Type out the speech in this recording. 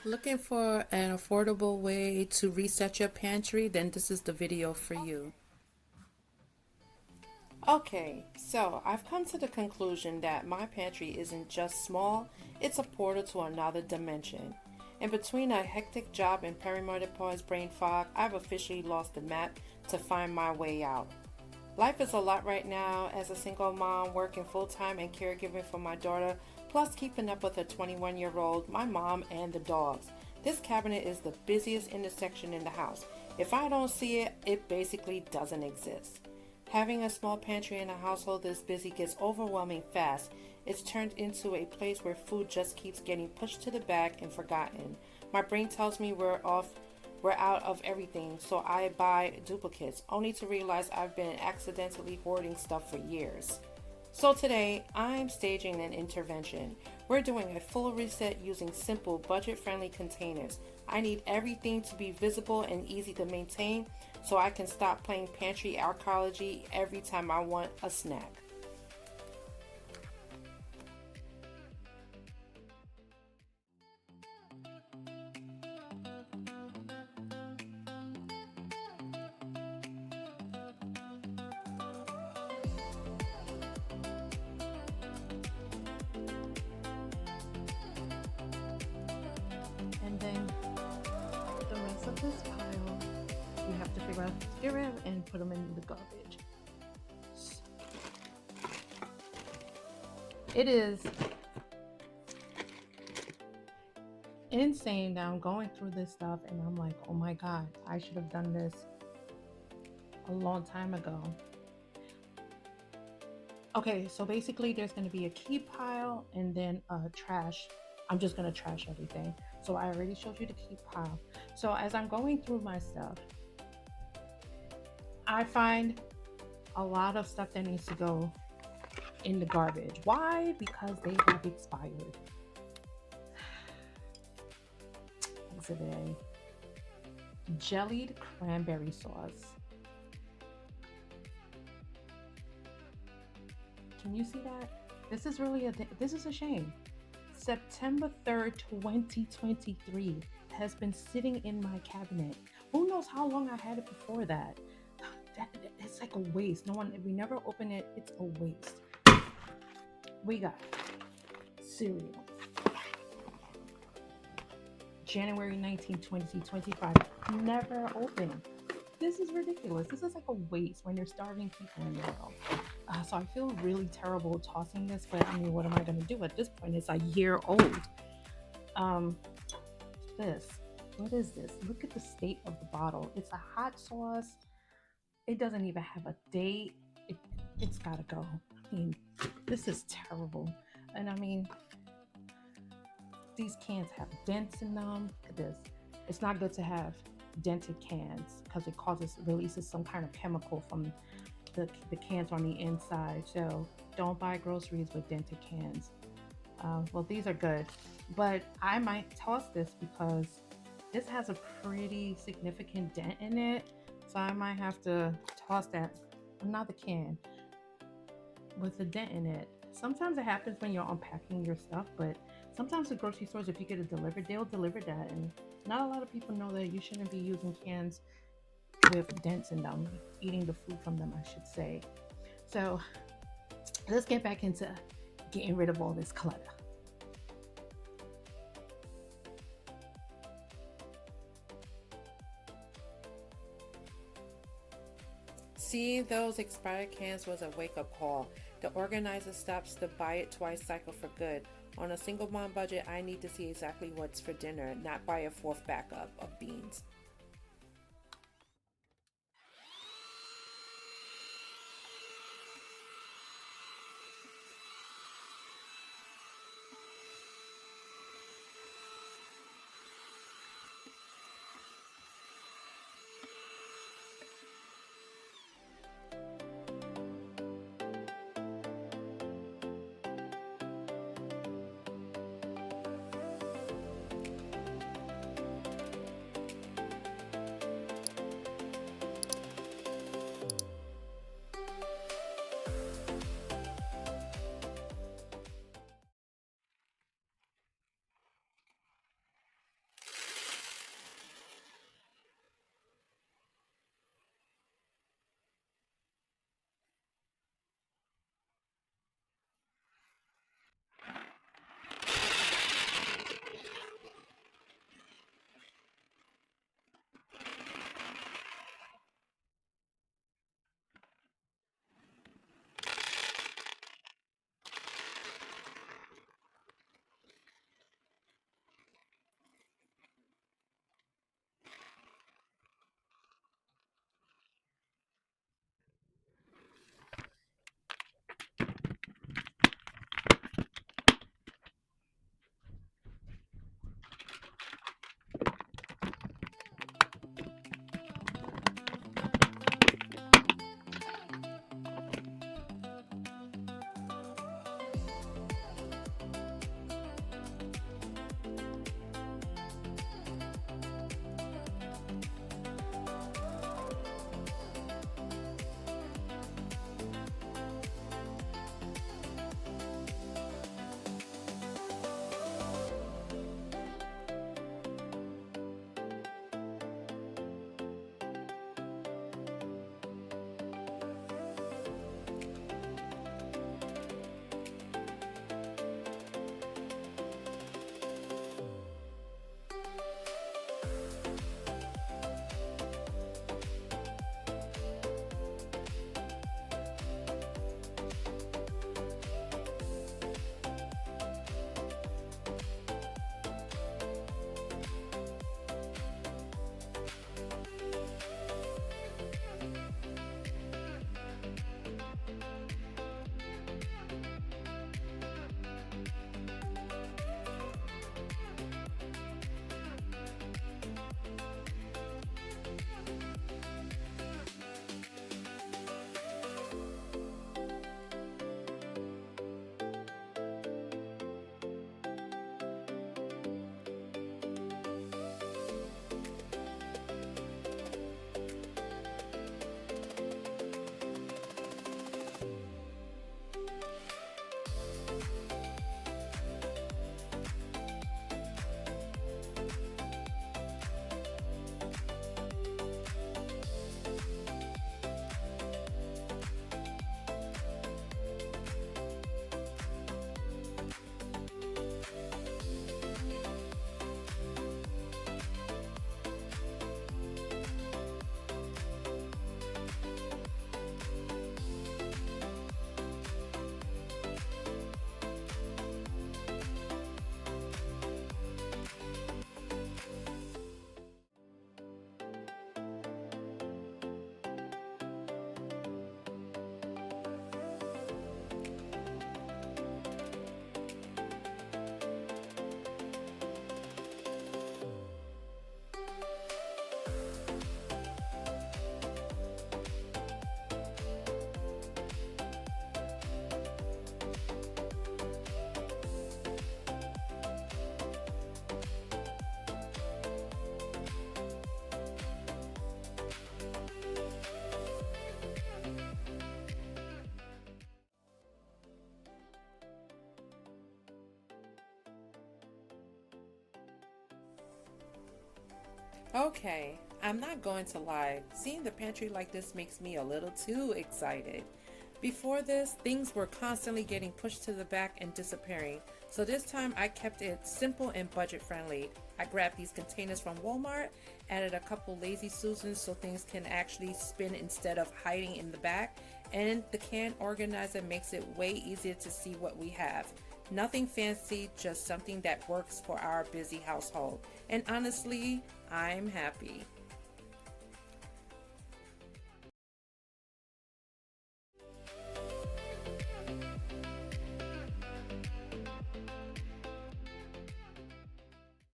Looking for an affordable way to reset your pantry? Then this is the video for you. Okay, so I've come to the conclusion that my pantry isn't just small, it's a portal to another dimension. In between a hectic job and perimenopause brain fog, I've officially lost the map to find my way out. Life is a lot right now as a single mom working full time and caregiving for my daughter, plus keeping up with a 21-year-old, my mom, and the dogs. This cabinet is the busiest intersection in the house. If I don't see it, it basically doesn't exist. Having a small pantry in a household this busy gets overwhelming fast. It's turned into a place where food just keeps getting pushed to the back and forgotten. My brain tells me we're out of everything, so I buy duplicates, only to realize I've been accidentally hoarding stuff for years. So today, I'm staging an intervention. We're doing a full reset using simple, budget-friendly containers. I need everything to be visible and easy to maintain so I can stop playing pantry archaeology every time I want a snack. And then the rest of this pile, you have to figure out to get rid of and put them in the garbage. It is insane that I'm going through this stuff and I'm like, oh my God, I should have done this a long time ago. Okay, so basically there's going to be a keep pile and then a trash. I'm just going to trash everything. So I already showed you the keep pile. So as I'm going through my stuff, I find a lot of stuff that needs to go in the garbage. Why? Because they have expired. Exhibit A. Jellied cranberry sauce. Can you see that? This is really this is a shame. September 3rd, 2023 has been sitting in my cabinet. Who knows how long I had it before that? It's like a waste. We never open it. It's a waste. We got cereal. January 19, 2025. Never opened. This is ridiculous. This is like a waste when there's starving people in the world. So I feel really terrible tossing this, but I mean, what am I going to do at this point? It's a year old. What is this? Look at the state of the bottle. It's a hot sauce. It doesn't even have a date. It's got to go. I mean, this is terrible. And I mean, these cans have dents in them. Look at this. It's not good to have dented cans because it releases some kind of chemical from the cans on the inside. So don't buy groceries with dented cans. Well, these are good, but I might toss this because this has a pretty significant dent in it. So I might have to toss that, not the can, with a dent in it. Sometimes it happens when you're unpacking your stuff, but sometimes the grocery stores, if you get it delivered, they'll deliver that. And not a lot of people know that you shouldn't be using cans with dents in them, eating the food from them, I should say. So let's get back into getting rid of all this clutter. Seeing those expired cans was a wake-up call. The organizer stops the buy it twice cycle for good. On a single mom budget, I need to see exactly what's for dinner, not buy a fourth backup of beans. Okay, I'm not going to lie. Seeing the pantry like this makes me a little too excited. Before this, things were constantly getting pushed to the back and disappearing. So this time I kept it simple and budget friendly. I grabbed these containers from Walmart, added a couple Lazy Susans so things can actually spin instead of hiding in the back, and the can organizer makes it way easier to see what we have. Nothing fancy, just something that works for our busy household. And honestly, I'm happy.